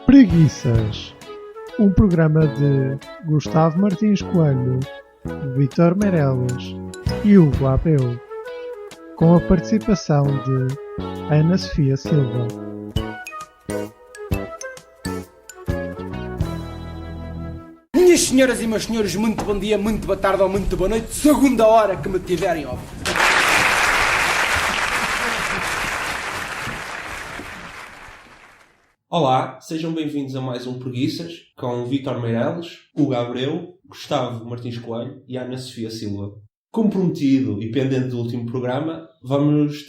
Preguiças, um programa de Gustavo Martins Coelho, Vítor Meireles e Hugo Abel, com a participação de Ana Sofia Silva. Minhas senhoras e meus senhores, muito bom dia, muito boa tarde ou muito boa noite, segunda hora que me tiverem a ouvir. Olá, sejam bem-vindos a mais um Preguiças, com Vítor Meireles, Hugo Abreu, Gustavo Martins Coelho e Ana Sofia Silva. Como prometido e pendente do último programa, vamos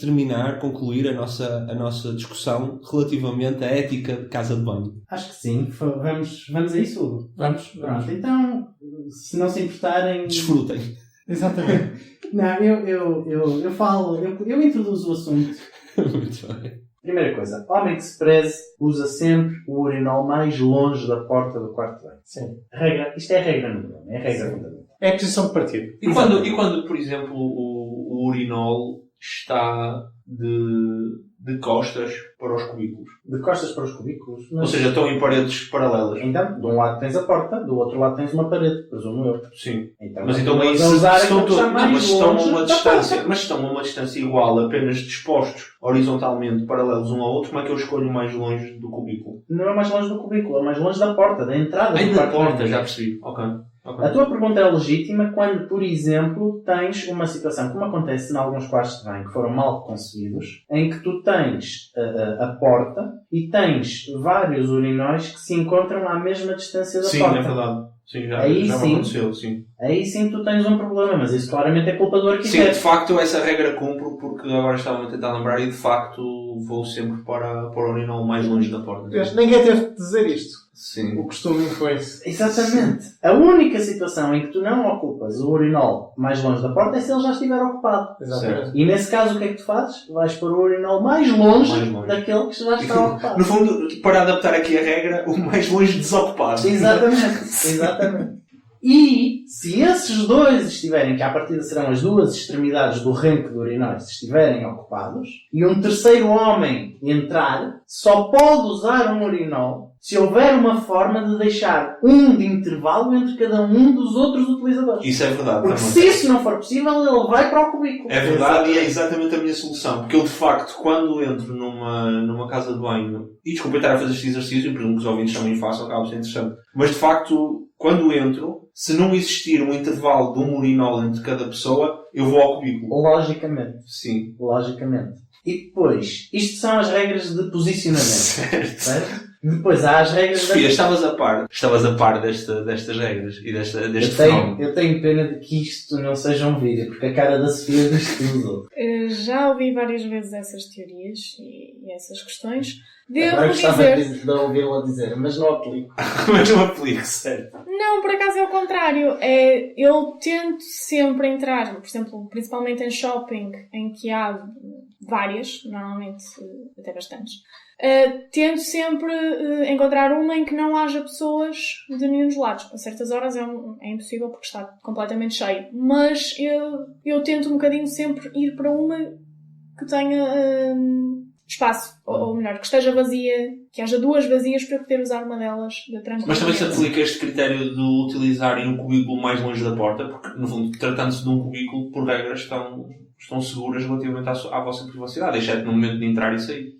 concluir a nossa discussão relativamente à ética de casa de banho. Acho que sim. Vamos a isso, Hugo? Vamos. Pronto, então, se não se importarem... Desfrutem. Exatamente. Não, eu introduzo o assunto. Muito bem. Primeira coisa, homem que se preze usa sempre o urinol mais longe da porta do quarto de banho. Sim. Isto é a regra número 1, é a regra fundamental. É a posição de partida. E quando, por exemplo, o urinol está de costas para os cubículos? De costas para os cubículos. Ou seja, estão em paredes paralelas. Então, de um lado tens a porta, do outro lado tens uma parede, presumo eu. Sim. Então, Mas então aí estão a uma distância igual, apenas dispostos horizontalmente paralelos um ao outro, como é que eu escolho mais longe do cubículo? Não é mais longe do cubículo, é mais longe da porta, da entrada do Da quarto. porta, já percebi. Ok. A tua pergunta é legítima quando, por exemplo, tens uma situação, como acontece em alguns quartos de banho que foram mal concebidos, em que tu tens a porta e tens vários urinóis que se encontram à mesma distância da porta. Sim, é verdade. Sim, já aconteceu, sim. Aí sim tu tens um problema, mas isso claramente é culpa do arquiteto. Sim, de facto essa regra cumpro, porque agora estava a tentar lembrar e de facto vou sempre para o urinol mais longe da porta. Ninguém teve de dizer isto. Sim. O costume foi esse. Exatamente. A única situação em que tu não ocupas o urinol mais longe da porta é se ele já estiver ocupado. Exatamente. E nesse caso o que é que tu fazes? Vais para o urinol mais longe daquele que já está ocupado. No fundo, para adaptar aqui a regra, o mais longe desocupado. Exatamente. E se esses dois estiverem, que à partida serão as duas extremidades do renque do urinóis, estiverem ocupados, e um terceiro homem entrar, só pode usar um urinol se houver uma forma de deixar de intervalo entre cada um dos outros utilizadores. Isso é verdade. Porque também. se isso não for possível, ele vai para o cubículo. É verdade e é exatamente a minha solução. Porque eu, de facto, quando entro numa casa de banho, e desculpa estar a fazer este exercício, presumo que os ouvintes também façam, acaba de ser interessante, mas de facto, quando entro, se não existir um intervalo de um urinol entre cada pessoa, eu vou ao cubículo. Logicamente. Sim. Logicamente. E depois, isto são as regras de posicionamento. Certo. Depois há as regras... Sofia, estavas a par destas regras e deste fenómeno. Eu tenho pena de que isto não seja um vídeo, porque a cara da Sofia diz tudo. Já ouvi várias vezes essas teorias e essas questões. Eu gostava de ouvi-la dizer, mas não aplico. Mas não aplico, certo? Não, por acaso é o contrário. Eu tento sempre entrar, por exemplo, principalmente em shopping, em que há várias, normalmente até bastantes. Tento sempre encontrar uma em que não haja pessoas de nenhum dos lados. A certas horas é impossível porque está completamente cheio. Mas eu tento um bocadinho sempre ir para uma que tenha espaço. Ou melhor, que esteja vazia, que haja duas vazias para eu poder usar uma delas de tranquilidade. Mas também se aplica este critério de utilizarem um cubículo mais longe da porta, porque no fundo, tratando-se de um cubículo, por regra estão seguras relativamente à vossa privacidade, exceto no momento de entrar e sair.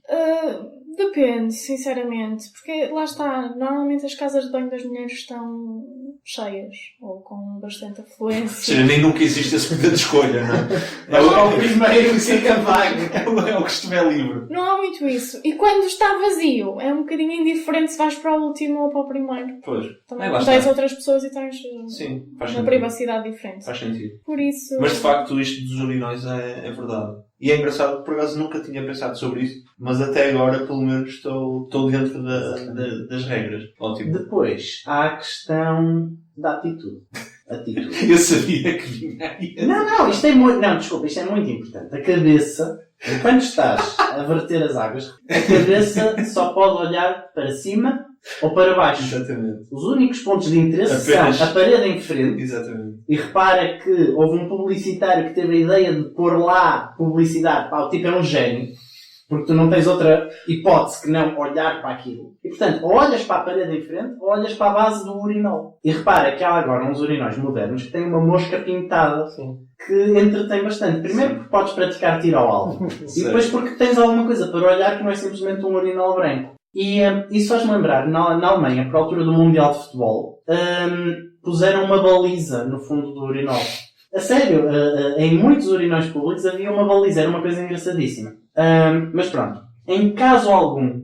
Depende, sinceramente, porque lá está, normalmente as casas de banho das mulheres estão cheias, ou com bastante afluência. Ou seja, nem nunca existe esse poder de escolha, não é? É o primeiro que fica vago. É o que estiver livre. Não há muito isso. E quando está vazio, é um bocadinho indiferente se vais para o último ou para o primeiro. Pois. Também tens outras pessoas e tens uma privacidade diferente. Faz sentido. Por isso... Mas de facto isto dos urinóis é verdade. E é engraçado, por acaso nunca tinha pensado sobre isso, mas até agora pelo menos estou dentro das regras. Ótimo. Depois, há a questão da atitude. Eu sabia que vinha aí. Isto é muito... Não, desculpa, isto é muito importante. A cabeça, enquanto estás a verter as águas, a cabeça só pode olhar para cima ou para baixo. Exatamente. Os únicos pontos de interesse são a parede em frente. Exatamente. E repara que houve um publicitário que teve a ideia de pôr lá publicidade. Pá, o tipo é um gênio. Porque tu não tens outra hipótese que não olhar para aquilo. E portanto, ou olhas para a parede em frente, ou olhas para a base do urinol. E repara que há agora uns urinóis modernos que têm uma mosca pintada. Sim. Que entretém bastante. Primeiro porque podes praticar tiro ao alvo. E depois porque tens alguma coisa para olhar que não é simplesmente um urinol branco. E isso faz-me lembrar, na Alemanha, por altura do Mundial de Futebol, puseram uma baliza no fundo do urinol. A sério, em muitos urinóis públicos havia uma baliza, era uma coisa engraçadíssima. Mas pronto, em caso algum,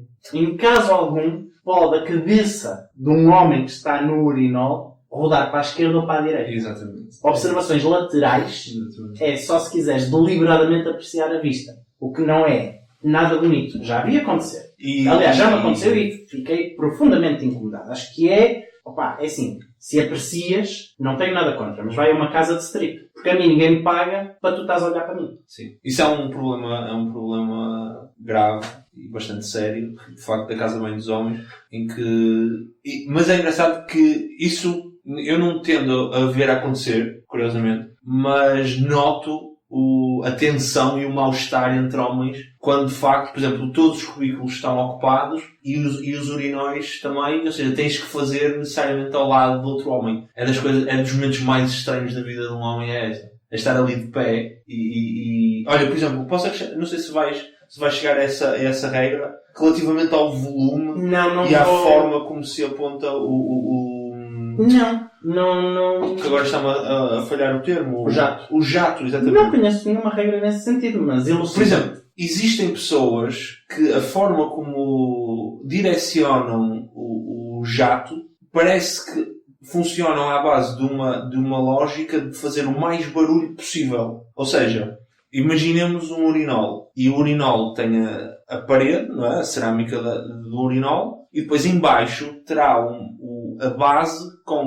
pode a cabeça de um homem que está no urinol rodar para a esquerda ou para a direita. Exatamente. Observações laterais é só se quiseres deliberadamente apreciar a vista. O que não é nada bonito. Já havia acontecer. Aliás, já me aconteceu e fiquei profundamente incomodado. Acho que é assim, se aprecias, não tenho nada contra, mas vai a uma casa de strip. Porque a mim ninguém me paga para tu estás a olhar para mim. Sim. Isso é um problema grave e bastante sério, de facto, da casa de banho dos homens, em que... Mas é engraçado que isso eu não tendo a ver acontecer, curiosamente, mas noto a tensão e o mal-estar entre homens quando, de facto, por exemplo, todos os cubículos estão ocupados e os urinóis também, ou seja, tens que fazer necessariamente ao lado do outro homem. É dos momentos mais estranhos da vida de um homem, é estar ali de pé e olha, por exemplo, não sei se vais chegar a essa regra relativamente ao volume e à forma como se aponta Não. Que agora está-me a falhar o termo. O jato. O jato, exatamente. Não conheço nenhuma regra nesse sentido, mas por exemplo, existem pessoas que a forma como direcionam o jato parece que funcionam à base de uma lógica de fazer o mais barulho possível. Ou seja, imaginemos um urinol. E o urinol tem a parede, não é? A cerâmica do urinol. E depois em baixo terá a base com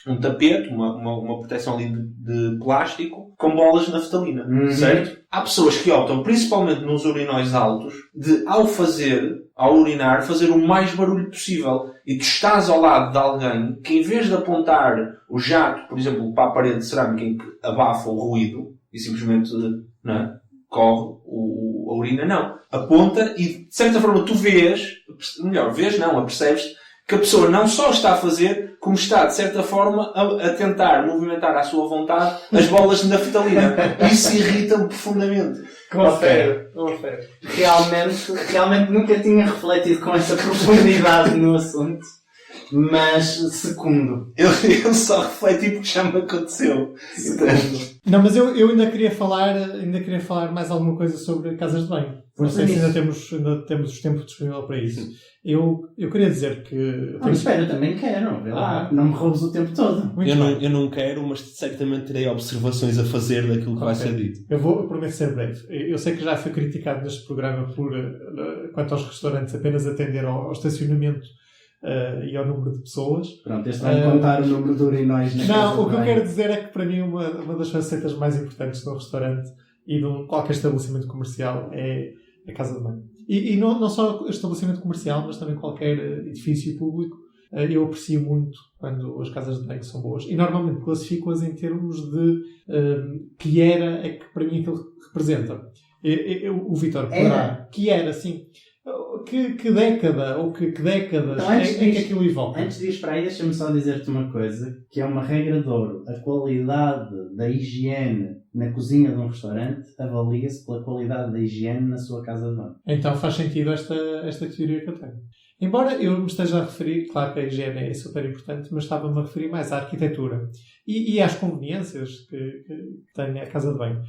um tapete, uma proteção ali de plástico, com bolas de naftalina. Certo? Há pessoas que optam, principalmente nos urinóis altos, de ao urinar, fazer o mais barulho possível. E tu estás ao lado de alguém que, em vez de apontar o jato, por exemplo, para a parede de cerâmica em que abafa o ruído e simplesmente corre a urina, não. Aponta e, de certa forma, tu apercebes que a pessoa não só está a fazer, como está, de certa forma, a tentar movimentar à sua vontade as bolas de naftalina. Isso irrita-me profundamente. Confere. Realmente nunca tinha refletido com essa profundidade no assunto. Mas, segundo. Eu só refleti porque já me aconteceu. Não, mas eu ainda queria falar mais alguma coisa sobre casas de banho. Não sei se ainda temos os tempos disponíveis para isso. Eu queria dizer que... Mas espera, eu também quero. Vê lá, não me roubes o tempo todo. Eu não quero, mas certamente terei observações a fazer daquilo que vai ser dito. Eu prometo ser breve. Eu sei que já fui criticado neste programa quanto aos restaurantes apenas atender ao estacionamento e ao número de pessoas. Pronto, este vai contar o número de urinóis na casa. Não, o que eu quero dizer é que para mim uma das faceitas mais importantes de um restaurante e de qualquer estabelecimento comercial é a casa de banho. E não só estabelecimento comercial, mas também qualquer edifício público. Eu aprecio muito quando as casas de banho são boas. E normalmente classifico-as em termos de que era é que para mim aquilo representa. O Vítor poderá. Que era, sim. Que década, ou que décadas então, é que aquilo evoca? Antes de ir para aí, deixa-me só dizer-te uma coisa, que é uma regra de ouro. A qualidade da higiene na cozinha de um restaurante avalia-se pela qualidade da higiene na sua casa de banho. Então faz sentido esta teoria que eu tenho. Embora eu me esteja a referir, claro que a higiene é super importante, mas estava-me a referir mais à arquitetura e às conveniências que tem a casa de banho.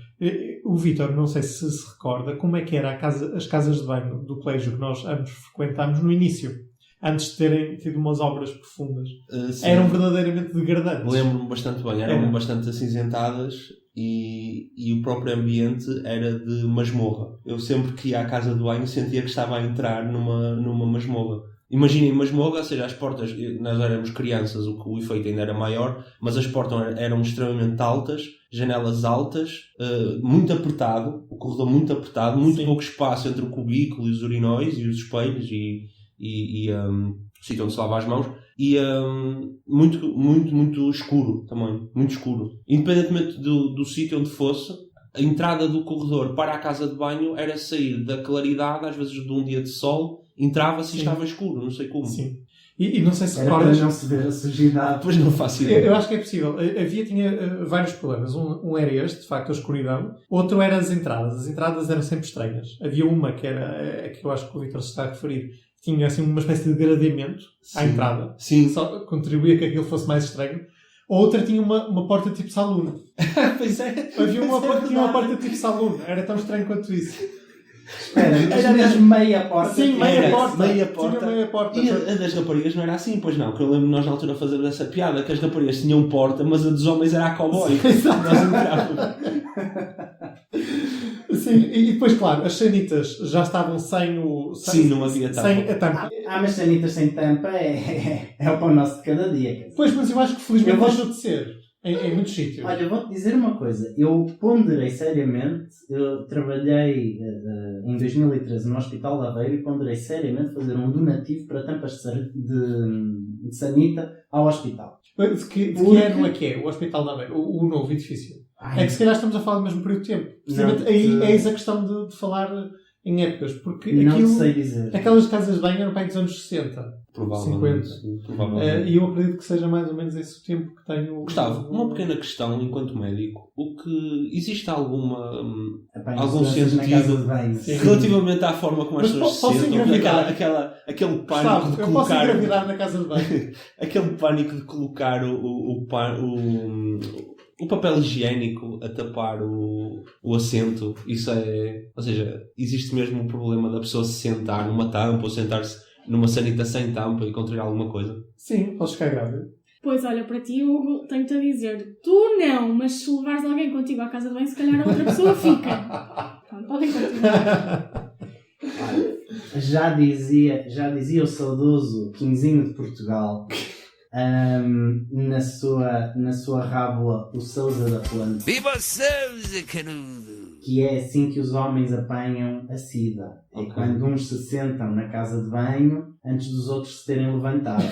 O Vítor, não sei se recorda, como é que era as casas de banho do colégio que nós ambos frequentámos no início, antes de terem tido umas obras profundas. Eram verdadeiramente degradantes. Lembro-me bastante bem, eram bastante acinzentadas e o próprio ambiente era de masmorra. Eu sempre que ia à casa de banho sentia que estava a entrar numa masmorra. Imaginem masmorra, ou seja, as portas, nós éramos crianças, o efeito ainda era maior, mas as portas eram extremamente altas, janelas altas, muito apertado, o corredor muito apertado, muito pouco espaço entre o cubículo e os urinóis e os espelhos e o sítio onde se lava as mãos, e muito escuro também, muito escuro. Independentemente do sítio onde fosse, a entrada do corredor para a casa de banho era sair da claridade, às vezes de um dia de sol, entrava-se e estava escuro, não sei como. Sim. E não sei se Era para recordas... não se ver a sujidade. Depois não faço ideia. Eu acho que é possível. Tinha vários problemas. Um era este, de facto, a escuridão. Outro era as entradas. As entradas eram sempre estranhas. Havia uma que era, que eu acho que o Vítor se está a referir, tinha assim uma espécie de gradeamento à entrada. Sim. Só contribuía que aquilo fosse mais estranho. Outra tinha uma porta tipo saloon. Pois é. Havia uma porta que tinha uma porta tipo saloon. Era tão estranho quanto isso. Espera, era mesmo meia porta. Sim, meia porta. Meia Tinha porta. meia porta. E a das raparigas não era assim, pois não. Que eu lembro nós na altura fazermos essa piada, que as raparigas tinham porta, mas a dos homens era a cowboy. Nós entrávamos. Sim, e depois, claro, as sanitas já estavam sem o... Sim, não havia tampa. Sem a tampa. Mas sanitas sem tampa é o pão nosso de cada dia. Quer dizer. Pois, mas eu acho que felizmente Eu vou- deixou de ser. Em muitos sítios. Olha, eu vou-te dizer uma coisa. Eu ponderei seriamente, eu trabalhei em 2013 no Hospital de Aveiro e ponderei seriamente fazer um donativo para tampas de sanita ao hospital. De que ano é que é? O Hospital da Aveiro? O novo edifício? É que se calhar estamos a falar do mesmo período de tempo. Precisamente aí é essa a questão de falar em épocas. Porque Não aquilo, sei dizer. aquelas casas de banho eram para aí dos anos 60. Provavelmente. 50. Sim, provavelmente. E eu acredito que seja mais ou menos esse o tempo que tenho. Gustavo, uma pequena questão enquanto médico. Existe algum Doenças na casa de banho. Sim. relativamente à forma como as Mas pessoas se posso sentam, engravidar? aquele pânico Gustavo, de eu posso colocar engravidar na casa de banho. aquele pânico de colocar o papel higiênico a tapar o assento. Isso é, ou seja, existe mesmo um problema da pessoa se sentar numa tampa ou sentar-se numa sanita sem tampa e contrair alguma coisa. Sim, podes ficar grávida. Pois olha, para ti, Hugo, tenho-te a dizer, tu não, mas se levares alguém contigo à casa de banho, se calhar a outra pessoa fica. Pronto, podem continuar. Já dizia o saudoso Quinzinho de Portugal, na sua rábula, o Sousa da Planta. Viva Sousa, canudo! Que é assim que os homens apanham a sida. É Ok. quando uns se sentam na casa de banho antes dos outros se terem levantado.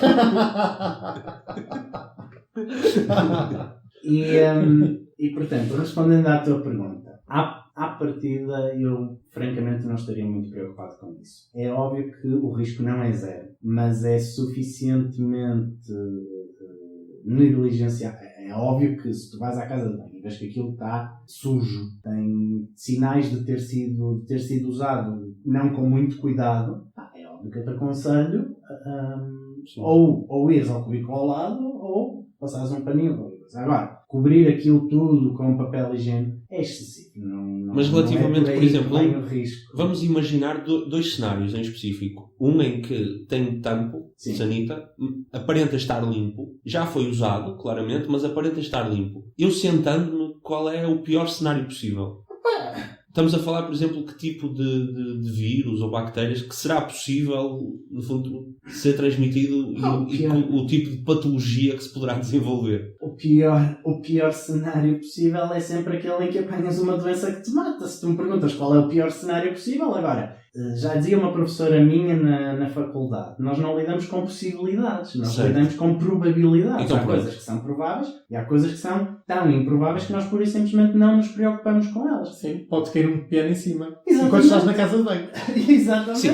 E portanto, respondendo à tua pergunta, à partida eu francamente não estaria muito preocupado com isso. É óbvio que o risco não é zero, mas é suficientemente negligenciado. É óbvio que se tu vais à casa de banho e vês que aquilo está sujo, tem sinais de ter sido usado não com muito cuidado, é óbvio que eu te aconselho ou ires ao cubículo ao lado ou passares um paninho. Agora, cobrir aquilo tudo com papel higiênico é excessivo. Mas relativamente, por exemplo, o risco. vamos imaginar dois cenários em específico. Um em que tem tampo, Sim. sanita, aparenta estar limpo, já foi usado, claramente, mas aparenta estar limpo. Eu sentando-me, qual é o pior cenário possível? Estamos a falar, por exemplo, que tipo de vírus ou bactérias que será possível, no fundo, ser transmitido e o tipo de patologia que se poderá desenvolver. O pior cenário possível é sempre aquele em que apanhas uma doença que te mata. Se tu me perguntas qual é o pior cenário possível, agora, já dizia uma professora minha na faculdade, nós não lidamos com possibilidades, nós Certo. lidamos com probabilidades. Então, há coisas que são prováveis e há coisas que são tão improváveis que nós pura e simplesmente não nos preocupamos com elas. Sim, pode cair um piano em cima. Exatamente. Enquanto estás na casa de banho. Exatamente. Sim,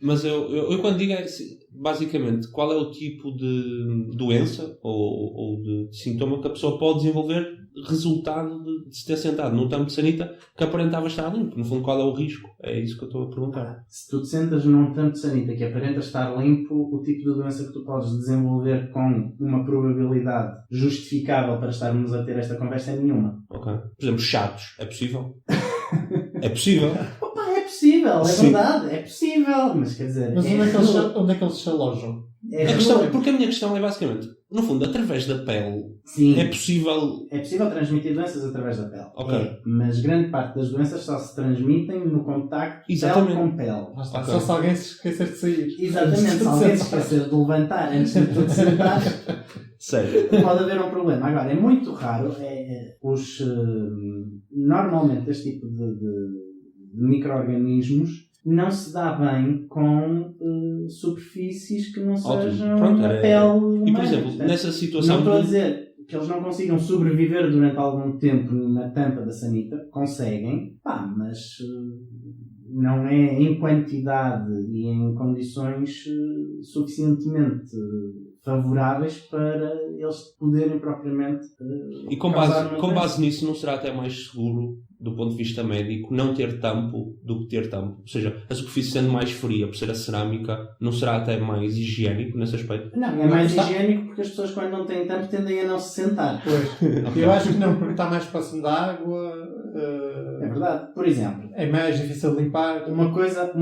mas eu quando digo é basicamente qual é o tipo de doença ou de sintoma que a pessoa pode desenvolver resultado de se ter sentado num tampo de sanita que aparentava estar limpo. No fundo, qual é o risco? É isso que eu estou a perguntar. Se tu te sentas num tampo de sanita que aparenta estar limpo, o tipo de doença que tu podes desenvolver com uma probabilidade justificável para estarmos a ter esta conversa é nenhuma. Ok. Por exemplo, chatos. É possível? É possível? Opa, é possível, é Sim. verdade, é possível, mas quer dizer... Mas onde é que eles se alojam? Porque a minha questão é basicamente, no fundo, através da pele, Sim, é possível... é possível transmitir doenças através da pele. Ok. Mas grande parte das doenças só se transmitem no contacto Exatamente. pele com pele. Lá está, Ok. Só se alguém se esquecer de sair. Exatamente, se alguém se esquecer de levantar antes de tu te sentar, Sério. pode haver um problema. Agora, é muito raro, normalmente este tipo de micro-organismos não se dá bem com superfícies que não Ótimo. sejam Pronto, a é- pele E, humana. por exemplo, Portanto, nessa situação... não estou a dizer que eles não consigam sobreviver durante algum tempo na tampa da sanita, conseguem, mas não é em quantidade e em condições suficientemente favoráveis para eles poderem propriamente E com base nisso, não será até mais seguro, do ponto de vista médico, não ter tampo do que ter tampo? Ou seja, a superfície sendo mais fria por ser a cerâmica, não será até mais higiênico nesse aspecto? Não, é mais higiênico porque as pessoas quando não têm tampo tendem a não se sentar. Pois. Eu acho que não, porque está mais próximo da água. É verdade. Por exemplo, é mais difícil de limpar. Uma coisa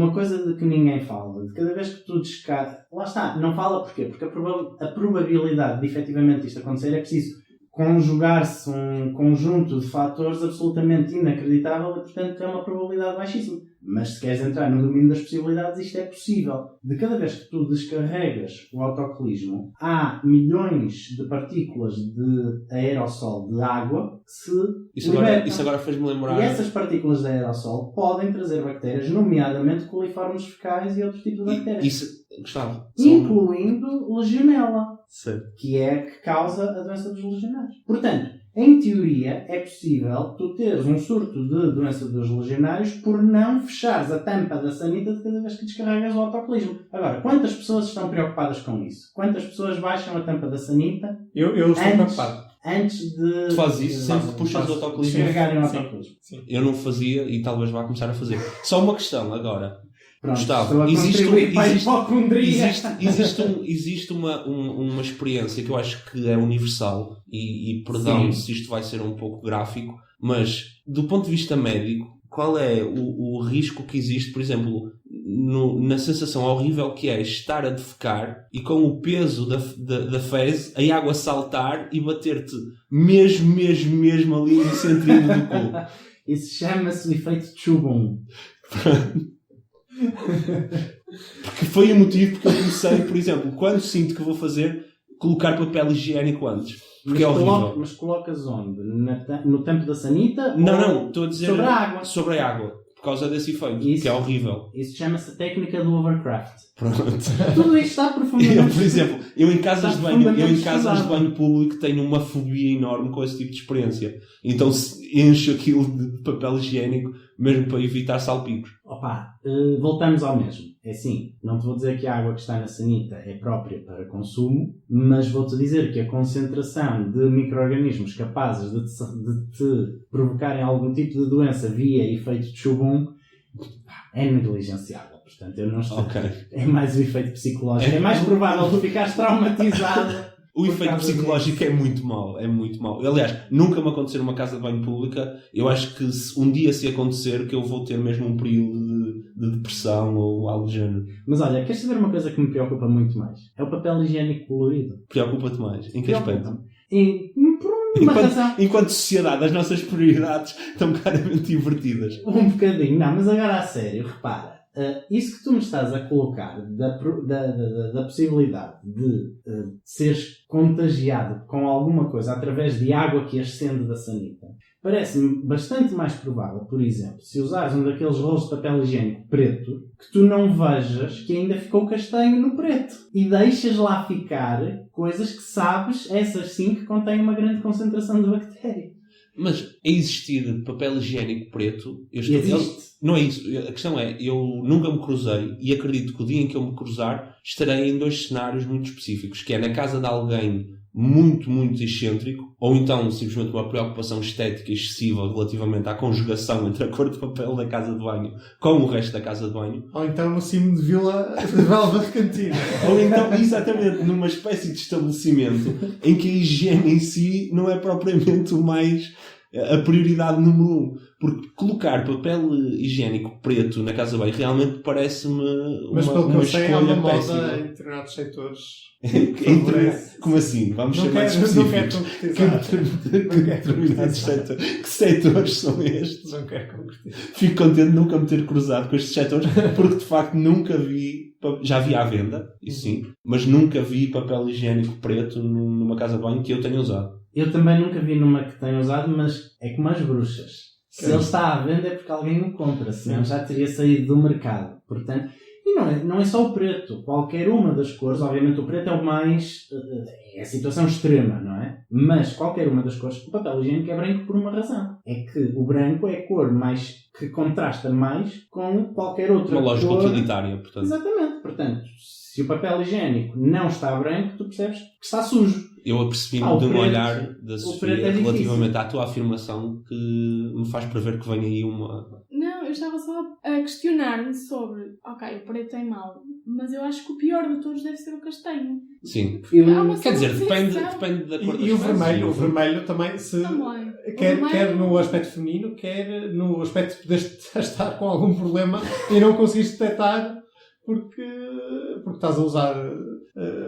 de que ninguém fala, de cada vez que tu descartas... Lá está, não fala porquê? Porque a probabilidade de efetivamente isto acontecer é preciso conjugar-se um conjunto de fatores absolutamente inacreditável e, portanto, é uma probabilidade baixíssima. Mas se queres entrar no domínio das possibilidades, isto é possível. De cada vez que tu descarregas o autocolismo, há milhões de partículas de aerossol de água que se libertam. Isso agora fez-me lembrar... E essas partículas de aerossol podem trazer bactérias, nomeadamente coliformes fecais e outros tipos de bactérias. Gustavo. Incluindo legionela. Certo. Que é que causa a doença dos legionários. Portanto, em teoria, é possível tu teres um surto de doença dos legionários por não fechares a tampa da sanita de cada vez que descarregas o autocolismo. Agora, quantas pessoas estão preocupadas com isso? Quantas pessoas baixam a tampa da sanita? Eu estou preocupado. Antes de... Tu fazes isso sempre que puxas o autocolismo? Descarregarem o autocolismo. Sim. Eu não fazia e talvez vá começar a fazer. Só uma questão agora. Pronto, Gustavo, existe uma experiência que eu acho que é universal e perdão se isto vai ser um pouco gráfico, mas do ponto de vista médico, qual é o risco que existe, por exemplo, na sensação horrível que é estar a defecar e com o peso da fezes a água saltar e bater-te mesmo ali no centrinho do cu? Isso chama-se o efeito Chubon. Porque foi o motivo porque eu comecei, por exemplo, quando sinto que vou fazer, colocar papel higiênico antes. Porque é horrível. Mas colocas onde? No tampo da sanita? Não, estou a dizer sobre a água. Sobre a água. Por causa desse efeito, que é horrível. Isso chama-se a técnica do overcraft. Pronto. Tudo isto está profundamente... Por exemplo, eu em casas de banho público tenho uma fobia enorme com esse tipo de experiência. Então encho aquilo de papel higiênico mesmo para evitar salpicos. Voltamos ao mesmo. É assim, não te vou dizer que a água que está na sanita é própria para consumo, mas vou-te dizer que a concentração de micro-organismos capazes de te provocarem algum tipo de doença via efeito de Chubon é negligenciável. Portanto, eu não estou... É mais o efeito psicológico. É mais provável tu ficares traumatizado. O efeito psicológico é muito mau. Aliás, nunca me aconteceu numa casa de banho pública. Eu acho que um dia se acontecer que eu vou ter mesmo um período de depressão ou algo do género. Mas olha, queres saber uma coisa que me preocupa muito mais? É o papel higiênico colorido. Preocupa-te mais? Em que aspecto? Por uma razão. Enquanto sociedade, as nossas prioridades estão claramente invertidas. Um bocadinho. Não, mas agora a sério, repara. Isso que tu me estás a colocar da possibilidade de seres contagiado com alguma coisa através de água que ascende da sanita parece-me bastante mais provável, por exemplo, se usares um daqueles rolos de papel higiênico preto, que tu não vejas que ainda ficou castanho no preto e deixas lá ficar coisas que sabes, essas sim, que contêm uma grande concentração de bactéria. Mas a existir papel higiênico preto... Não é isso. A questão é, eu nunca me cruzei e acredito que o dia em que eu me cruzar estarei em dois cenários muito específicos, que é na casa de alguém muito, muito excêntrico, ou então simplesmente uma preocupação estética excessiva relativamente à conjugação entre a cor de papel da casa de banho com o resto da casa de banho. Ou então no cimo de Vila de Cantina. Ou então, exatamente, numa espécie de estabelecimento em que a higiene em si não é propriamente a prioridade número 1. Porque colocar papel higiênico preto na casa de banho realmente parece-me uma escolha péssima. Em determinados setores. Como assim? Vamos ser mais específicos. Que determinados setores. Que setores são estes? Não quero concretizar. Fico contente de nunca me ter cruzado com estes setores, porque de facto nunca vi, já vi à venda, isso sim, mas nunca vi papel higiênico preto numa casa de banho que eu tenha usado. Eu também nunca vi numa que tenha usado, mas é como as bruxas. Se ele está à venda é porque alguém o compra, senão já teria saído do mercado. Portanto, E não é só o preto. Qualquer uma das cores, obviamente o preto é o mais... é a situação extrema, não é? Mas qualquer uma das cores, o papel higiênico é branco por uma razão. É que o branco é a cor mais que contrasta mais com qualquer outra cor. Uma lógica utilitária, portanto. Exatamente. Portanto, se o papel higiênico não está branco, tu percebes que está sujo. Eu apercebi-me o de um preto- olhar da o Sofia preto é difícil. relativamente à tua afirmação que me faz prever que venha aí uma... Não, eu estava só a questionar-me sobre, ok, o preto é mau, mas eu acho que o pior de todos deve ser o castanho. Sim. Há uma Quer dizer, sensação. depende da cor E o das peças. vermelho? O vermelho também, se... Também. Quer no aspecto feminino, quer no aspecto de poderes estar com algum problema e não conseguires detectar porque estás a usar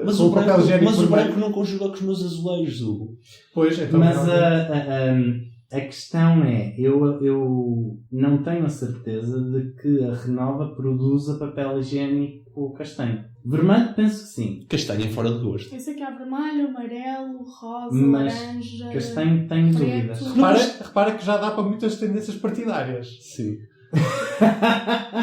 Mas o papel higiênico mas o vermelho. branco não conjuga com os meus azulejos, Hugo. Pois, então, Mas realmente. a questão é, eu não tenho a certeza de que a Renova produza papel higiênico castanho. Vermelho, penso que sim. Castanho é fora de gosto. Eu sei que há vermelho, amarelo, rosa, Mas laranja... castanho tenho preto. dúvidas. Repara que já dá para muitas tendências partidárias. Sim.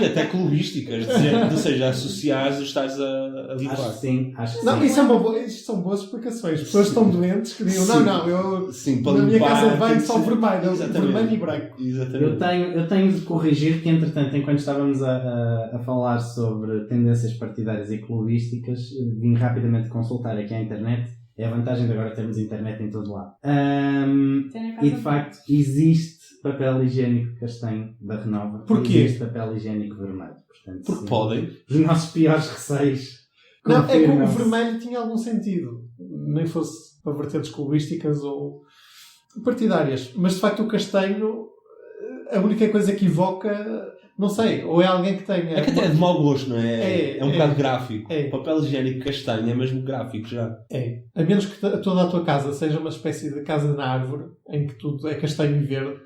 E até clubísticas, ou seja, associares os tais a Acho que divar. sim, acho que Não, sim. isto são boas explicações. As pessoas estão doentes que digam, Sim. não, eu Sim, para na minha limpar, casa de banho tem que só ser- vermelho, Exatamente. vermelho e branco. Exatamente. Eu tenho de corrigir que, entretanto, enquanto estávamos a falar sobre tendências partidárias e clubísticas, vim rapidamente consultar aqui à internet. É a vantagem de agora termos internet em todo lado. Tem na casa E de facto, existe papel higiênico castanho da Renova. Porquê? E existe papel higiênico vermelho. Portanto, Porque sim, podem. os nossos piores receios. Não, é que o confirmam-se. vermelho tinha algum sentido. Nem fosse para vertentes clubísticas ou partidárias. Mas de facto o castanho, a única coisa que evoca, não sei, ou é alguém que tenha... É que até é de mau gosto, não é? É, um é. bocado gráfico. É. Papel higiênico castanho é mesmo gráfico já. É. A menos que toda a tua casa seja uma espécie de casa na árvore, em que tudo é castanho e verde.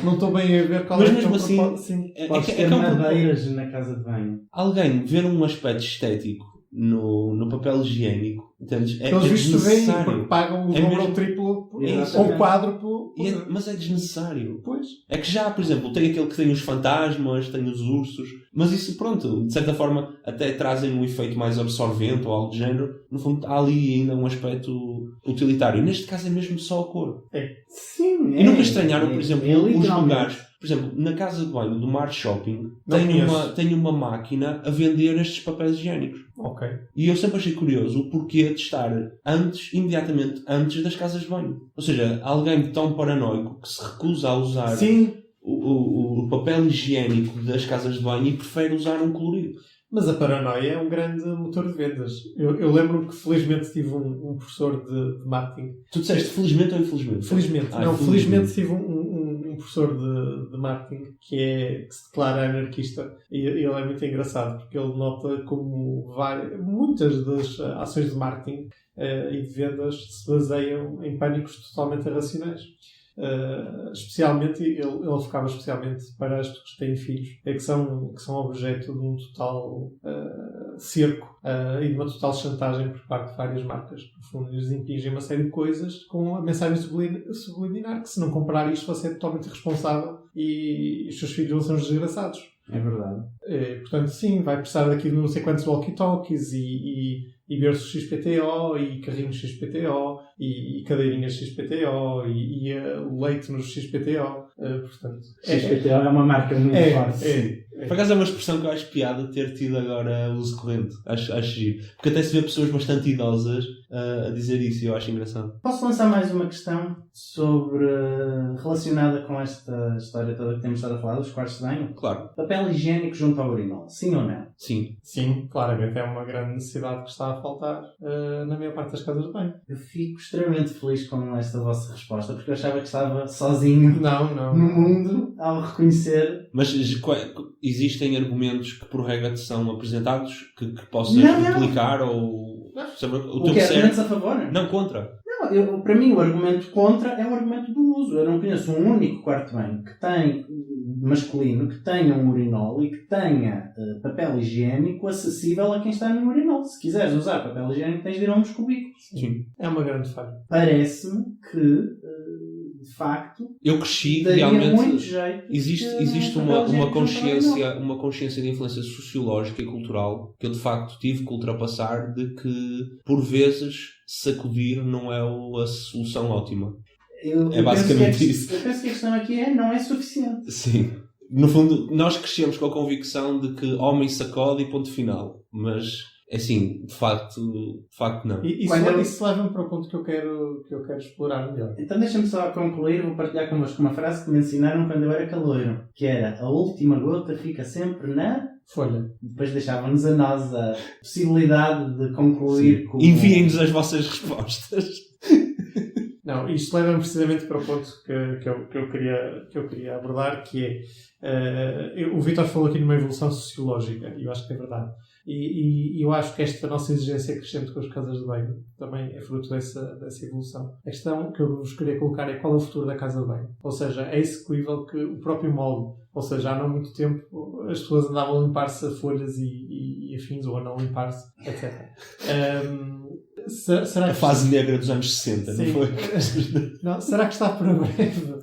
Não estou bem a ver qual Mas é o mesmo teu assim, propósito. Sim. Podes ter que é um madeiras na casa de banho. Alguém ver um aspecto estético no papel higiênico, entendes? É Pelos vistos vêm desnecessário. porque pagam o É dobro mesmo- ou triplo Exatamente. ou quádruplo. E mas é desnecessário. Pois. É que já, por exemplo, tem aquele que tem os fantasmas, tem os ursos, mas isso, pronto, de certa forma até trazem um efeito mais absorvente ou algo do género. No fundo, há ali ainda um aspecto utilitário. Neste caso é mesmo só a cor. Sim, E nunca estranharam, por exemplo, os literalmente. lugares. Por exemplo, na casa de banho do Mar Shopping Não conheço. tem uma máquina a vender estes papéis higiênicos. Ok. E eu sempre achei curioso o porquê de estar imediatamente antes das casas de banho. Ou seja, alguém tão paranoico que se recusa a usar Sim, o papel higiênico das casas de banho e prefere usar um colorido. mas a paranoia é um grande motor de vendas. Eu lembro-me que felizmente tive um professor de marketing. Tu disseste felizmente ou infelizmente? Felizmente. Ah, Não, infelizmente. felizmente tive um professor de marketing que se declara anarquista. E ele é muito engraçado porque ele nota como muitas das ações de marketing e de vendas se baseiam em pânicos totalmente irracionais. Especialmente, ele focava especialmente para as pessoas que têm filhos, que são objeto de um total cerco e de uma total chantagem por parte de várias marcas. No fundo, lhes impingem uma série de coisas com a mensagem subliminar que se não comprar isto você é totalmente irresponsável e os seus filhos vão ser uns desgraçados. É verdade. Portanto, sim, vai precisar daqui de não sei quantos walkie-talkies e berços XPTO e carrinhos XPTO e cadeirinhas XPTO e o leite nos XPTO. Portanto, XPTO é uma marca muito forte. Por acaso é uma expressão que eu acho piada ter tido agora uso corrente. Acho giro. Porque até se vê pessoas bastante idosas a dizer isso e eu acho engraçado. Posso lançar mais uma questão relacionada com esta história toda que temos estado a falar, dos quartos de banho? Claro. Papel higiênico junto ao urinol, sim ou não? Sim. Sim, claramente é uma grande necessidade que está a faltar na maior parte das casas de banho. Eu fico extremamente feliz com esta vossa resposta, porque eu achava que estava sozinho Não. no mundo ao reconhecer. Mas existem argumentos que por regra te são apresentados que possas Não. replicar ou... Sabe, o O teu que é cérebro... argumentos a favor? Não, contra. Não, para mim o argumento contra é o argumento do uso. Eu não conheço um único quarto de banho que tem masculino, que tenha um urinol e que tenha papel higiênico acessível a quem está no urinol. Se quiseres usar papel higiênico tens de ir a um dos cubículos. Sim. É uma grande falha. Parece-me que de facto, Eu cresci daria muito realmente. jeito. Existe uma consciência de influência sociológica e cultural que eu de facto tive que ultrapassar, de que por vezes sacudir não é a solução ótima. É basicamente isso. Eu penso que a questão aqui não é suficiente. Sim. No fundo, nós crescemos com a convicção de que homem sacode e ponto final. Mas, assim, de facto não. E isso leva-me para o ponto que eu quero explorar melhor. Então deixa-me só concluir, vou partilhar convosco uma frase que me ensinaram quando eu era caloiro, que era: a última gota fica sempre na folha. Depois deixavam-nos a nós a possibilidade de concluir com... Enviem-nos as vossas respostas. Não, isto leva-me precisamente para o ponto que eu queria abordar, que é... o Vítor falou aqui numa evolução sociológica, e eu acho que é verdade. E eu acho que esta nossa exigência crescente com as casas de banho também é fruto dessa evolução. A questão que eu vos queria colocar é: qual é o futuro da casa de banho? Ou seja, é execuível que o próprio molde, ou seja, há não muito tempo as pessoas andavam a limpar-se a folhas e afins, ou a não limpar-se, etc. Será a fase negra dos anos 60, sim, não foi? Não, será que está para breve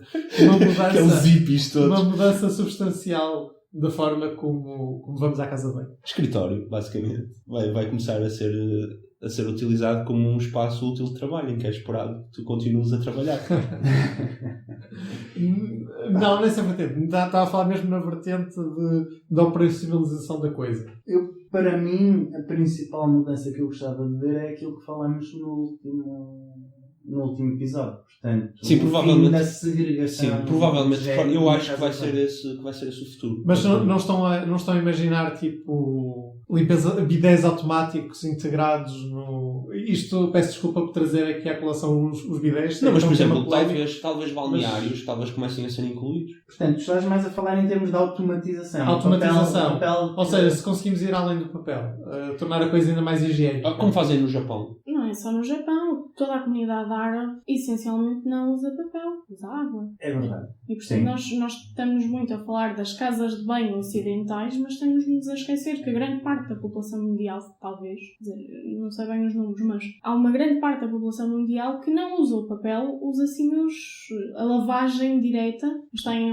uma mudança substancial da forma como vamos à casa de banho? Escritório, basicamente. Vai começar a ser utilizado como um espaço útil de trabalho, em que é esperado que tu continues a trabalhar. Não, nessa vertente. Estava a falar mesmo na vertente da operacionalização da coisa. Para mim, a principal mudança que eu gostava de ver é aquilo que falamos no último episódio. Portanto, sim, provavelmente. Da segregação. Sim, provavelmente. Eu acho que vai ser esse o futuro. Mas não estão a imaginar, tipo, bidés automáticos integrados no... Isto, peço desculpa por trazer aqui à colação os bidés. Não, mas por exemplo, talvez balneários talvez comecem a ser incluídos. Portanto, estás mais a falar em termos de automatização. Papel, ou seja, se conseguimos ir além do papel, tornar a coisa ainda mais higiênica. Como fazem no Japão. Não é só no Japão. Toda a comunidade árabe essencialmente não usa papel, usa água. É verdade. E portanto nós estamos muito a falar das casas de banho ocidentais, mas estamos-nos a esquecer que a grande parte da população mundial, talvez, não sei bem os números, mas há uma grande parte da população mundial que não usa o papel, usa assim a lavagem direta, mas têm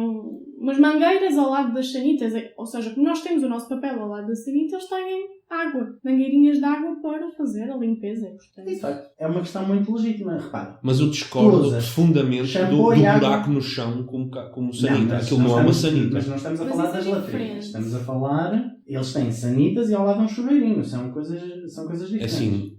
umas mangueiras ao lado das sanitas, ou seja, como nós temos o nosso papel ao lado da sanita, eles têm água, mangueirinhas de água para fazer a limpeza. Portanto, de facto, é uma questão muito legítima, repara. Mas eu discordo profundamente do buraco no chão como sanita. Aquilo não é uma sanita. Mas não estamos a falar das latrinas. Estamos a falar... Eles têm sanitas e ao lado um chuveirinho. São coisas diferentes. Assim,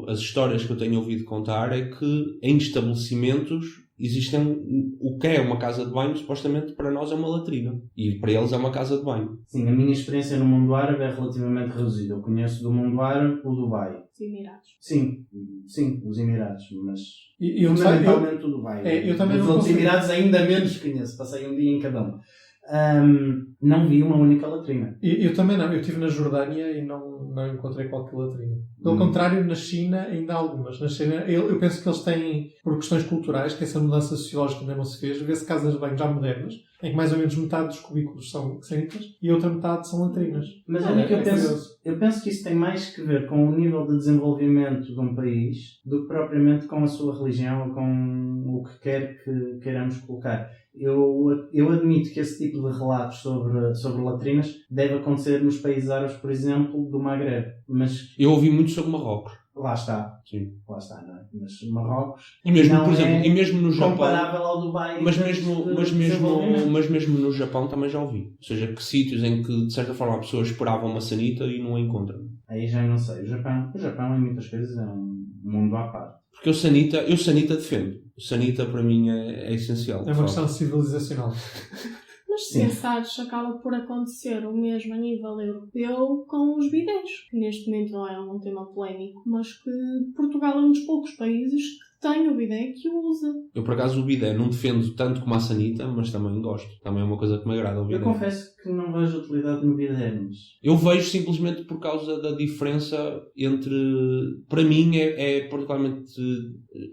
as histórias que eu tenho ouvido contar é que em estabelecimentos existem o que é uma casa de banho, supostamente para nós é uma latrina. E para eles é uma casa de banho. Sim, a minha experiência no mundo árabe é relativamente reduzida. Eu conheço do mundo árabe o Dubai. Os Emirados. Sim, os Emirados, mas fundamentalmente o Dubai. Eu também os outros Emirados ainda menos conheço. Passei um dia em cada um. Não vi uma única latrina. Eu também não. Eu estive na Jordânia e não encontrei qualquer latrina. Pelo contrário, na China ainda há algumas. Na China, eu penso que eles têm, por questões culturais, que essa mudança sociológica ainda não se fez, vê-se casas de banho já modernas, em que mais ou menos metade dos cubículos são sanitas e a outra metade são latrinas. Mas eu penso que isso tem mais que ver com o nível de desenvolvimento de um país do que propriamente com a sua religião ou com o que quer que queiramos colocar. Eu admito que esse tipo de relatos sobre latrinas deve acontecer nos países árabes, por exemplo, do Magreb. Mas eu ouvi muito sobre Marrocos. Lá está. Sim. Lá está, não é? Mas Marrocos e mesmo, não por exemplo, é e mesmo no Japão, comparável ao Dubai. Mas mesmo no Japão também já ouvi. Ou seja, que sítios em que, de certa forma, a pessoa esperava uma sanita e não a encontra. Aí já não sei. O Japão em muitas coisas é um mundo à parte. Porque eu sanita defendo. O sanita para mim é essencial. É uma questão civilizacional. Mas se pensares, acaba por acontecer o mesmo a nível europeu com os bidés, que neste momento não é um tema polémico, mas que Portugal é um dos poucos países que tem o bidé que o usa. Eu, por acaso, o bidé não defendo tanto como a sanita, mas também gosto. Também é uma coisa que me agrada o bidé. Eu confesso que não vejo utilidade no bidé, mas... Eu vejo simplesmente por causa da diferença entre... Para mim é particularmente...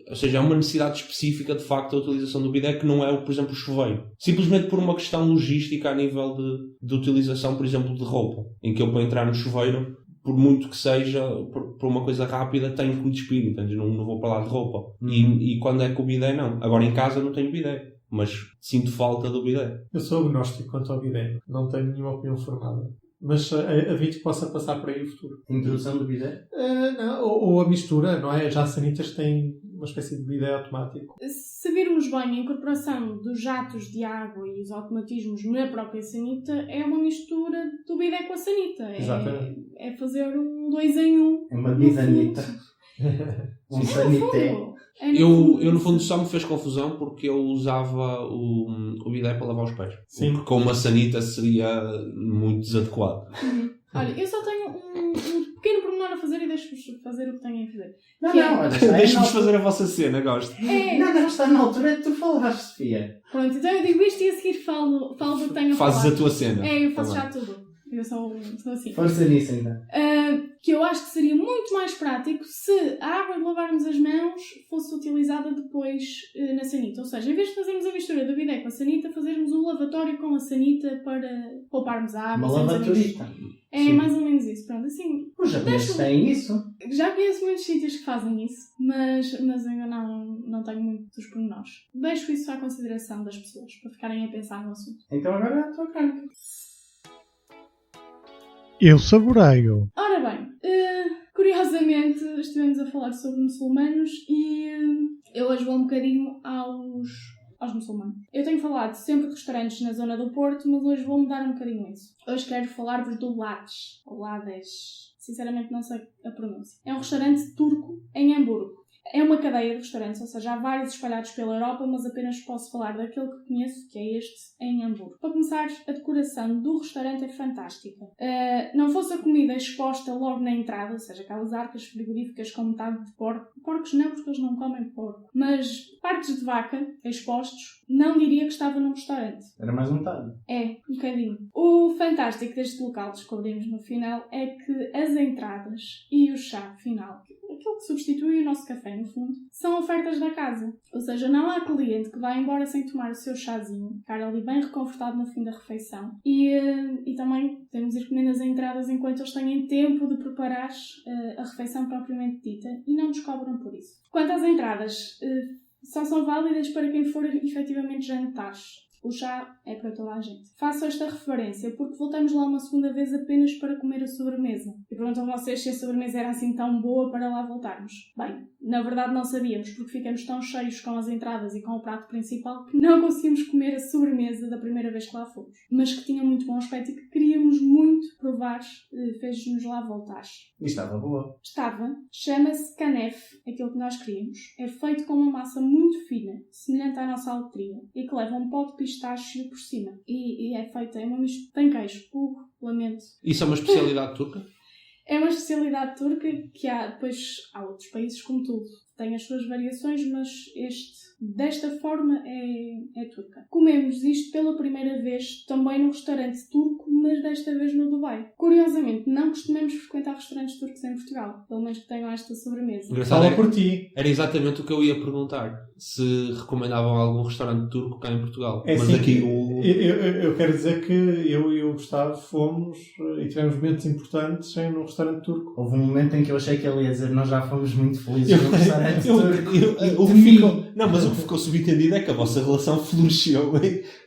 Ou seja, é uma necessidade específica, de facto, da utilização do bidé, que não é, por exemplo, o chuveiro. Simplesmente por uma questão logística a nível de utilização, por exemplo, de roupa. Em que eu, para entrar no chuveiro, por muito que seja, por uma coisa rápida, tenho que me despir, entendes? Não vou para lá de roupa. E quando é com o bidé, não. Agora em casa não tenho bidé, mas sinto falta do bidé. Eu sou agnóstico quanto ao bidé. Não tenho nenhuma opinião formada. Mas acredito que possa passar por aí o futuro. A introdução do bidé? Não, ou a mistura, não é? Já as sanitas têm uma espécie de bidé automático. Se virmos bem, a incorporação dos jatos de água e os automatismos na própria sanita é uma mistura do bidé com a sanita. Exatamente. É fazer um 2 em 1. É uma bidanita. Um sanité. Eu no fundo só me fez confusão porque eu usava o bidé para lavar os pés. Sim. Porque com uma sanita seria muito desadequado. Olha, eu só tenho um pequeno pormenor a fazer e deixo-vos fazer o que tenho a fazer. Não, Que é- não, olha, está aí Deixa-nos na altura. fazer a vossa cena, gosto. Não, está na altura de tu falares, Sofia. Pronto, então eu digo isto e a seguir falo do que tenho a Fazes falar. a tua cena. É, eu faço Tá já tudo. Eu sou assim. Força nisso ainda. Que eu acho que seria muito mais prático se a água de lavarmos as mãos fosse utilizada depois na sanita. Ou seja, em vez de fazermos a mistura do bidé com a sanita, fazermos um lavatório com a sanita para pouparmos a água. Uma sermos lavatorista. amigos. É mais ou menos isso. Pronto, assim, Os japoneses têm isso. já conheço muitos sítios que fazem isso, mas ainda não tenho muitos pormenores. Deixo isso à consideração das pessoas, para ficarem a pensar no assunto. Então agora é a tua crónica. Eu saboreio. Ora bem, curiosamente estivemos a falar sobre muçulmanos e eu hoje vou um bocadinho aos muçulmanos. Eu tenho falado sempre de restaurantes na zona do Porto, mas hoje vou mudar um bocadinho isso. Hoje quero falar-vos do Lades, ou Lades, sinceramente não sei a pronúncia. É um restaurante turco em Hamburgo. É uma cadeia de restaurantes, ou seja, há vários espalhados pela Europa, mas apenas posso falar daquele que conheço, que é este, em Hamburgo. Para começar, a decoração do restaurante é fantástica. Não fosse a comida exposta logo na entrada, ou seja, aquelas arcas frigoríficas com metade de porco. Porcos não, porque eles não comem porco. Mas partes de vaca expostos, não diria que estava num restaurante. Era mais metade. É, um bocadinho. O fantástico deste local, descobrimos no final, é que as entradas e o chá final, aquilo que substitui o nosso café no fundo, são ofertas da casa. Ou seja, não há cliente que vá embora sem tomar o seu chazinho, ficar ali bem reconfortado no fim da refeição. E também podemos ir comendo as entradas enquanto eles têm tempo de preparar a refeição propriamente dita e não nos cobram por isso. Quanto às entradas, só são válidas para quem for efetivamente jantar. O chá é para toda a gente. Faço esta referência porque voltamos lá uma segunda vez apenas para comer a sobremesa. E perguntam vocês se a sobremesa era assim tão boa para lá voltarmos. Bem, na verdade não sabíamos porque ficamos tão cheios com as entradas e com o prato principal que não conseguimos comer a sobremesa da primeira vez que lá fomos. Mas que tinha muito bom aspecto e que queríamos muito provar, fez-nos lá voltar. E estava boa. Estava. Chama-se canef, aquilo que nós queríamos. É feito com uma massa muito fina, semelhante à nossa aletria, e que leva um pó de pistácio por cima. E é feita, é uma mistura. Tem queijo, lamento. Isso é uma especialidade turca? É uma especialidade turca que depois há outros países como tudo. Tem as suas variações, mas desta forma é turca. Comemos isto pela primeira vez também num restaurante turco, mas desta vez no Dubai. Curiosamente, não costumamos frequentar restaurantes turcos em Portugal, pelo menos que tenham esta sobremesa. Engraçado, Fala por ti. era exatamente o que eu ia perguntar. Se recomendavam algum restaurante turco cá em Portugal. É Mas assim, aqui o... eu quero dizer que eu e o Gustavo fomos e tivemos momentos importantes num restaurante turco. Houve um momento em que eu achei que ele ia dizer nós já fomos muito felizes no restaurante turco. O que ficou, não, mas o que ficou subentendido é que a vossa relação floresceu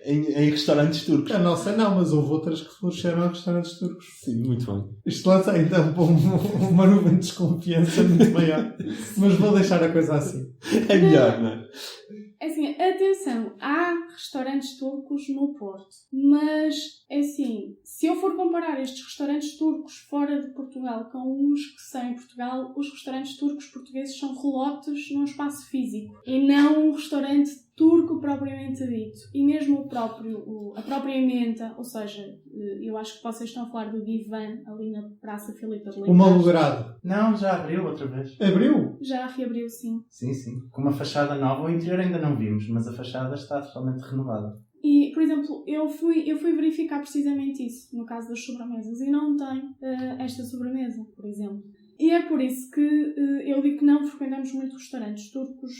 em restaurantes turcos. A nossa não, mas houve outras que floresceram em restaurantes turcos. Sim, muito bem. Isto lança então para uma nuvem de desconfiança muito maior. Mas vou deixar a coisa assim. É melhor, não é? É assim, atenção, há restaurantes turcos no Porto, mas, é assim, se eu for comparar estes restaurantes turcos fora de Portugal com os que são em Portugal, os restaurantes turcos portugueses são relotes num espaço físico e não um restaurante turco propriamente dito. E mesmo a própria emenda, ou seja, eu acho que vocês estão a falar do Divan ali na Praça Filipe de O Leitão. malogrado. Não, já abriu outra vez. Abriu? Já reabriu, sim. Sim, sim. Com uma fachada nova. O interior ainda não vimos, mas a fachada está totalmente renovada. E, por exemplo, eu fui verificar precisamente isso, no caso das sobremesas, e não tem esta sobremesa, por exemplo. E é por isso que eu digo que não frequentamos muito restaurantes turcos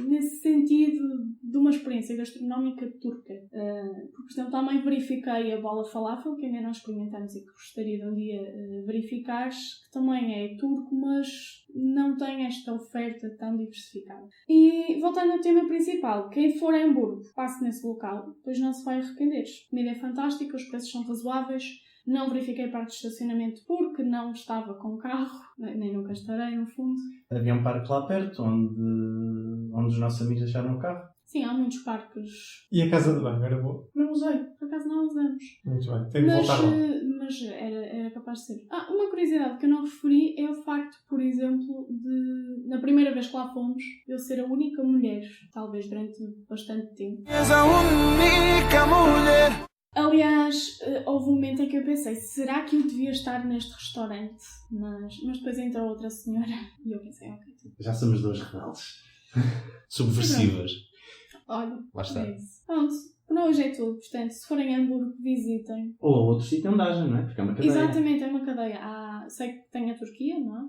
nesse sentido de uma experiência gastronómica turca. Porque, por exemplo, também verifiquei a bola falafel, que ainda não experimentamos e que gostaria de um dia verificar, que também é turco, mas não tem esta oferta tão diversificada. E voltando ao tema principal, quem for a Hamburgo, passe nesse local, pois não se vai arrepender. A comida é fantástica, os preços são razoáveis. Não verifiquei parte de estacionamento porque não estava com carro, nem nunca estarei, no fundo. Havia um parque lá perto onde os nossos amigos deixaram o carro. Sim, há muitos parques. E a casa de banho era boa? Não usei, por acaso não usamos. Muito bem, tenho de voltar lá. Mas era capaz de ser. Uma curiosidade que eu não referi é o facto, por exemplo, de, na primeira vez que lá fomos, eu ser a única mulher, talvez durante bastante tempo. És a única mulher. Aliás, houve um momento em que eu pensei, será que eu devia estar neste restaurante? Mas depois entrou outra senhora e eu pensei, ok. Já somos duas rebeldes. Subversivas. Olha, Lá está. é isso. Pronto, por hoje é tudo. Portanto, se forem a Hamburgo, visitem. Ou a outro sítio onde haja, não é? Porque é uma cadeia. Exatamente, é uma cadeia. Sei que tem a Turquia, não é?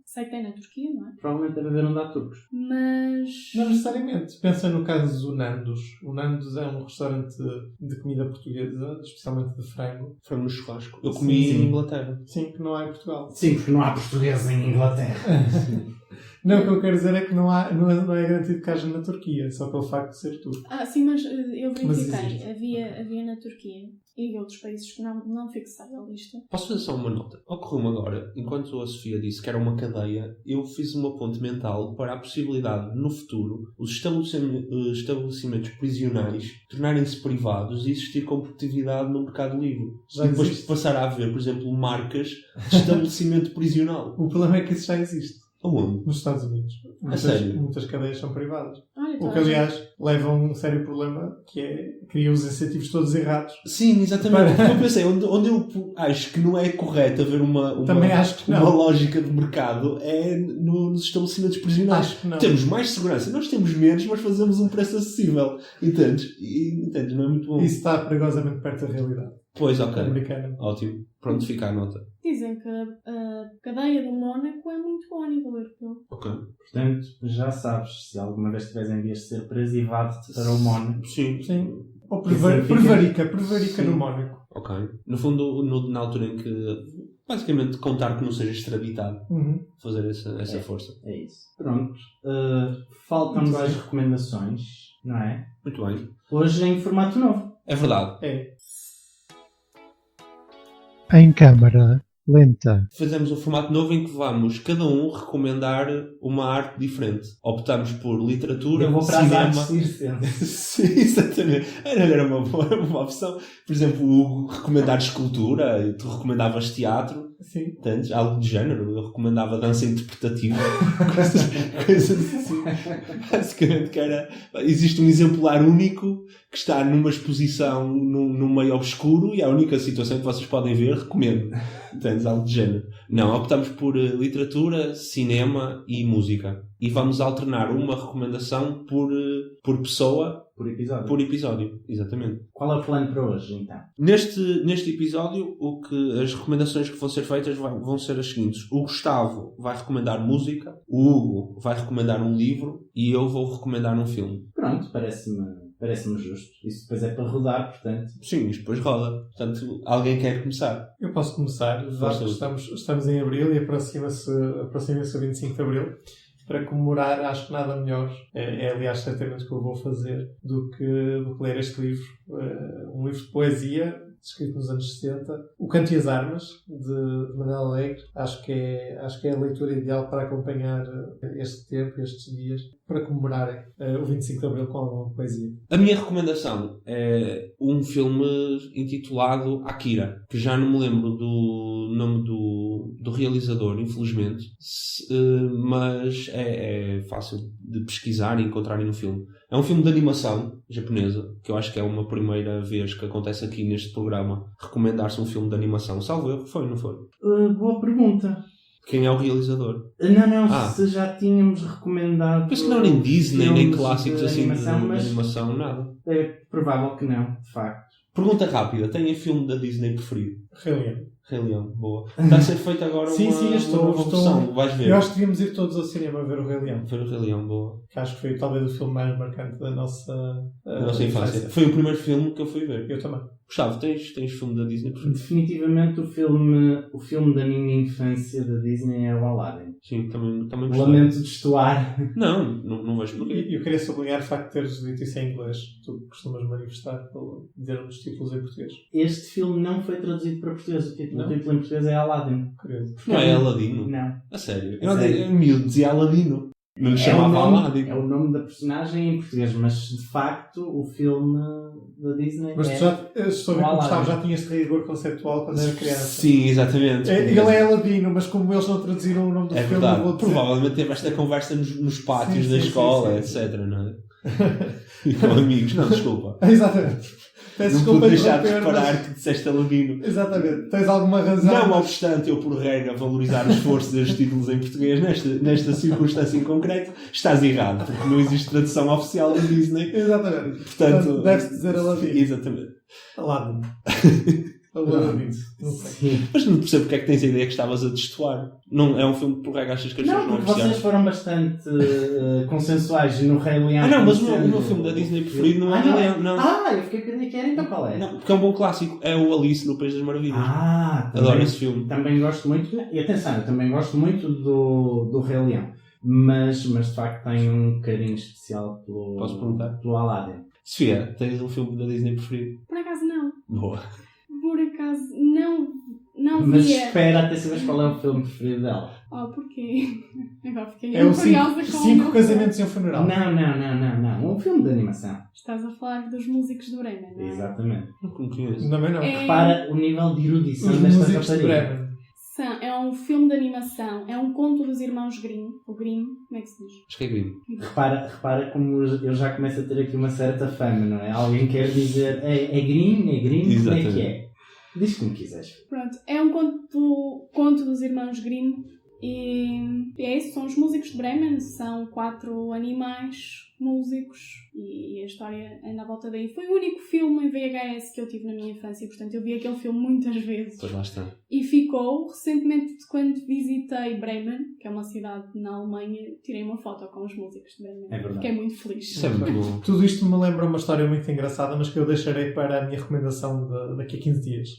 Sei que tem na Turquia, não é? Provavelmente deve haver onde há turcos. Mas... Não necessariamente. Pensa no caso do Nandos. O Nandos é um restaurante de comida portuguesa, especialmente de frango. Frango no churrasco. Eu comi Sim. em Inglaterra. Sim, que não há em Portugal. Sim, porque não há português em Inglaterra. Não, o que eu quero dizer é que não é garantido que haja na Turquia, só pelo facto de ser turco. Sim, mas eu verifiquei. existe. Havia na Turquia e outros países que não fixei a lista. Posso fazer só uma nota? Ocorreu-me agora, enquanto a Sofia disse que era uma cadeia, eu fiz uma ponte mental para a possibilidade, no futuro, os estabelecimentos prisionais tornarem-se privados e existir competitividade no mercado livre. Já e depois existe. passar a haver, por exemplo, marcas de estabelecimento prisional. O problema é que isso já existe Aonde? nos Estados Unidos. sério? Muitas cadeias são privadas. Olha, O que, aliás, leva a um sério problema, que é cria os incentivos todos errados. Sim, exatamente. Eu pensei, onde eu acho que não é correto haver Também acho que não. uma lógica de mercado é nos estabelecimentos prisionais. Acho que não. Temos mais segurança, nós temos menos, mas fazemos um preço acessível. Entendes? Entendes? Não é muito bom. Isso está perigosamente perto da realidade Pois, ok. americana. Ótimo. Pronto, fica a nota. Dizem que a cadeia do Mónaco é muito boa a nível europeu. Ok. Portanto, já sabes, se alguma vez estiveres em vias de ser preso e vá-te para o Mónaco. Sim. Sim. Ou Significa- prevarica no Mónaco. Ok. No fundo, na altura em que, basicamente, contar que não seja extraditado, Uhum. fazer essa força. É isso. Pronto. Faltam-nos Muito bem. as recomendações, não é? Muito bem. Hoje em formato novo. É verdade. É. Em câmara lenta. Fazemos um formato novo em que vamos, cada um, recomendar uma arte diferente. Optamos por literatura, Eu vou para as cinema... artes circenses. Sim, exatamente. Era uma opção. Por exemplo, o Hugo recomendar escultura, e tu recomendavas teatro, Sim. entendes? Algo de género. Eu recomendava dança interpretativa, coisas assim. Basicamente, que era... Existe um exemplar único que está numa exposição num meio obscuro e é a única situação que vocês podem ver, recomendo. Entendes? Algo de género. Não, optamos por literatura, cinema e música. E vamos alternar uma recomendação por pessoa, Por episódio. por episódio. Exatamente. Qual é o plano para hoje, então? Neste episódio, as recomendações que vão ser feitas vão ser as seguintes. O Gustavo vai recomendar música, o Hugo vai recomendar um livro e eu vou recomendar um filme. Pronto, parece-me justo. Isso depois é para rodar, portanto. Sim, isto depois roda. Portanto, alguém quer começar? Eu posso começar, já Força. que estamos em Abril e aproxima-se o 25 de Abril. Para comemorar, acho que nada melhor, aliás certamente que eu vou fazer, do que ler este livro. Um livro de poesia, escrito nos anos 60. O Canto e as Armas, de Manuel Alegre. Acho que é a leitura ideal para acompanhar este tempo, estes dias, para comemorarem o 25 de Abril com alguma poesia. A minha recomendação é um filme intitulado Akira, que já não me lembro do nome do realizador, infelizmente, mas é fácil de pesquisar e encontrarem no filme. É um filme de animação japonesa, que eu acho que é uma primeira vez que acontece aqui neste programa, recomendar-se um filme de animação. Salvo erro, foi, não foi? Boa pergunta. Quem é o realizador? Não, se já tínhamos recomendado. Penso que não, nem Disney, nem filmes clássicos de assim animação, de mas animação, nada. é provável que não, de facto. Pergunta rápida, tem filme da Disney preferido? Rei Leão. Rei Leão, boa. Está a ser feita agora Sim, uma, sim, eu estou. uma nova versão. Vais ver. Eu acho que devíamos ir todos ao cinema a ver o Rei Leão. Ver o Rei Leão, boa. Que acho que foi talvez o filme mais marcante da nossa infância. Foi o primeiro filme que eu fui ver. Eu também. Gustavo, tens filme da Disney? Definitivamente o filme da minha infância da Disney é o Aladdin. Sim, também gostei. Lamento destoar. Não vejo porquê. Eu queria sublinhar o facto de teres dito isso em inglês. Tu costumas manifestar por dizer um dos títulos em português. Este filme não foi traduzido para português. O título em português é Aladdin. Curioso. Não é Aladino? Não. A sério? Sério. Eu miúdo dizia Aladino. Não lhe chamava Aladdin. É o nome da personagem em português, mas de facto o filme da Disney Mas tu já, estou a ver que o Gustavo Aladdin. já tinha este rigor conceptual quando era criança. Sim, exatamente. Ele é Aladino, mas como eles não traduziram o nome do É filme, verdade. eu vou dizer. Provavelmente teve esta conversa nos pátios Sim, da sim, escola, sim. etc. Não é? E com amigos. Não, desculpa. Exatamente. Peço Não desculpa pude deixar de interromper, reparar mas- que disseste Aladino. Exatamente. Tens alguma razão. Não obstante eu, por regra, valorizar o esforço dos títulos em português, nesta circunstância em concreto, estás errado, porque não existe tradução oficial da Disney. Exatamente. Portanto, deves dizer Aladdin. Exatamente. Aladdin. Aladdin. Não sei. Sim. Mas não percebo porque é que tens a ideia que estavas a destoar. Não, é um filme que, por regra, achas que as pessoas Não, não porque vocês apreciaram. foram bastante consensuais no Rei Leão. Não, mas o sendo- meu filme da Disney preferido não é não Rei Leão, não. eu fiquei com a ideia que era, então qual é? Não, porque é um bom clássico. É o Alice no País das Maravilhas. Também, Adoro esse filme. também gosto muito, e atenção, eu também gosto muito do Rei Leão, mas de facto tenho um carinho especial Posso perguntar? pelo Aladdin. Sofia, tens um filme da Disney preferido? Por acaso não. Boa. Por acaso não Mas via. espera até saber qual é o filme preferido dela. Oh, porquê? Agora fiquei É o curiosa com cinco casamentos e um funeral. Não. Um filme de animação. Estás a falar dos músicos do Bremen, não é? Exatamente. Não conheço. Também não. É- Repara o nível de erudição Os desta músicos de rapariga. Bremen. É um filme de animação. É um conto dos irmãos Grimm. O Grimm, como é que se diz? Acho que é Grimm. Repara como eu já começo a ter aqui uma certa fama, não é? Alguém quer dizer é Grimm, como é que Exatamente. é? Diz como quiseres. Pronto, é um conto dos irmãos Grimm e é isso, são os músicos de Bremen, são 4 animais músicos e a história anda à volta daí. Foi o único filme em VHS que eu tive na minha infância, portanto eu vi aquele filme muitas vezes. Pois lá está. E ficou, recentemente quando visitei Bremen, que é uma cidade na Alemanha, tirei uma foto com os músicos de Bremen. É verdade. Fiquei muito feliz. Isso é muito bom. Tudo isto me lembra uma história muito engraçada, mas que eu deixarei para a minha recomendação daqui a 15 dias.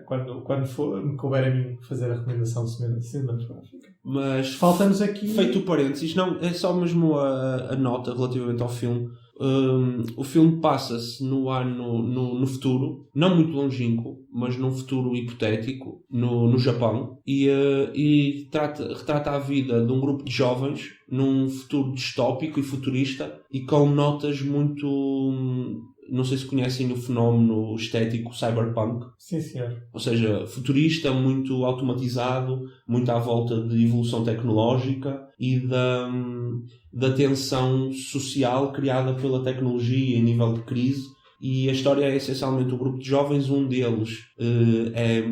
Quando me couber a mim fazer a recomendação de cinematográfica. Mas Falta-nos aqui... feito o parênteses, não, é só mesmo a nota relativamente ao filme. O filme passa-se no futuro, não muito longínquo, mas num futuro hipotético, no Japão, e retrata a vida de um grupo de jovens num futuro distópico e futurista e com notas muito... Não sei se conhecem o fenómeno estético cyberpunk. Sim, senhor. Ou seja, futurista, muito automatizado, muito à volta de evolução tecnológica e da tensão social criada pela tecnologia em nível de crise. E a história é essencialmente um grupo de jovens, um deles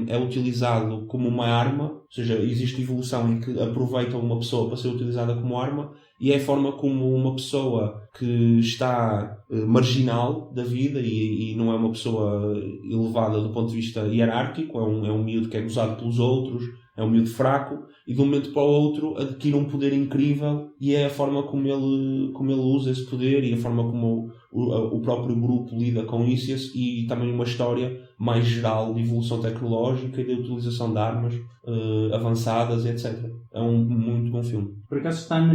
é utilizado como uma arma, ou seja, existe evolução em que aproveitam uma pessoa para ser utilizada como arma, e é a forma como uma pessoa que está marginal da vida e não é uma pessoa elevada do ponto de vista hierárquico, é um miúdo que é gozado pelos outros, é um miúdo fraco, e de um momento para o outro adquire um poder incrível, e é a forma como ele usa esse poder e a forma como o próprio grupo lida com isso, e também uma história mais geral de evolução tecnológica e de utilização de armas avançadas, etc. É um muito bom filme. Por acaso está na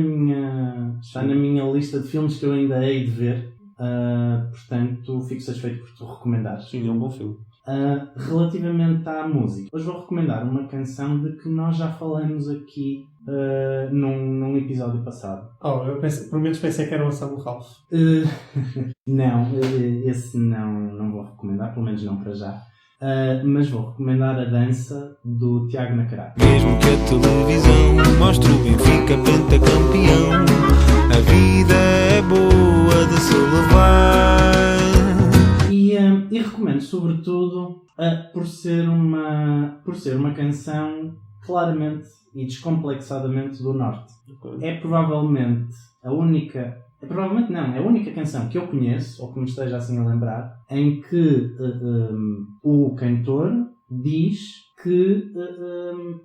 minha lista de filmes que eu ainda hei de ver, portanto fico satisfeito por tu recomendares. Sim, é um bom filme. Relativamente à música, hoje vou recomendar uma canção de que nós já falamos aqui num episódio passado. Eu pelo menos pensei que era uma ação do Ralph. Não, esse não vou recomendar, pelo menos não para já. Mas vou recomendar a dança do Tiago Nacarato. Mesmo que a televisão mostre o Benfica pentacampeão, a vida é boa de se levar. E recomendo sobretudo por ser uma canção claramente e descomplexadamente do Norte. É provavelmente a única canção que eu conheço, ou que me esteja assim a lembrar, em que o cantor diz que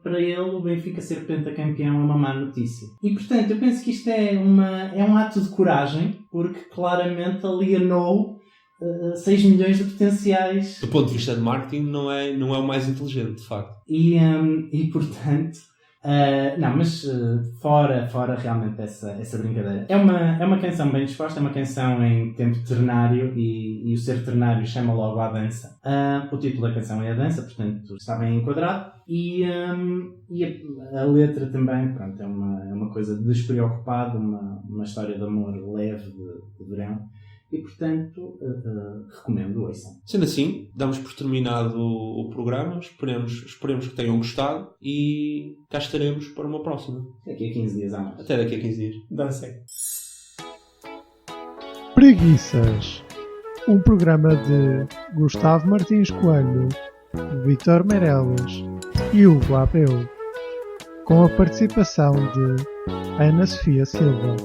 para ele o Benfica ser pentacampeão é uma má notícia. E portanto eu penso que isto é um ato de coragem, porque claramente alienou 6 milhões de potenciais. Do ponto de vista de marketing não é o mais inteligente, de facto. E portanto, não, mas fora realmente essa brincadeira. É uma canção bem disposta, é uma canção em tempo ternário e o ser ternário chama logo à dança. O título da canção é A Dança, portanto está bem enquadrado. E a letra também, pronto, é uma coisa despreocupada, uma história de amor leve de verão. E, portanto, recomendo, ouçam. Sendo assim, damos por terminado o programa. Esperemos que tenham gostado e cá estaremos para uma próxima. Daqui a 15 dias há mais. Até daqui a 15 dias. Dancem. Preguiças. Um programa de Gustavo Martins Coelho, Vítor Meireles e Hugo Apeu, com a participação de Ana Sofia Silva.